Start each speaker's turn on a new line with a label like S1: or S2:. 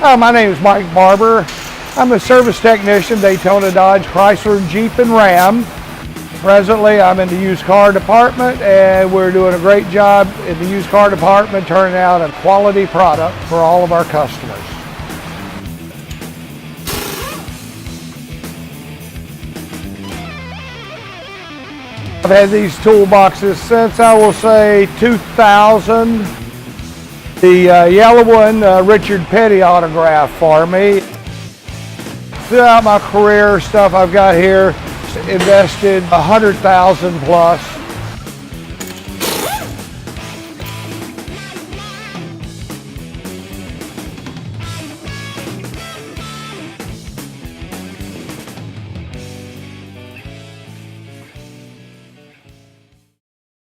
S1: My name is Mike Barber. I'm a service technician, Daytona, Dodge, Chrysler, Jeep, and Ram. Presently, I'm in the used car department, and we're doing a great job in the used car department, turning out a quality product for all of our customers. I've had these toolboxes since, I will say, 2000. The yellow one, Richard Petty autographed for me. Throughout my career, stuff I've got here, invested $100,000 plus.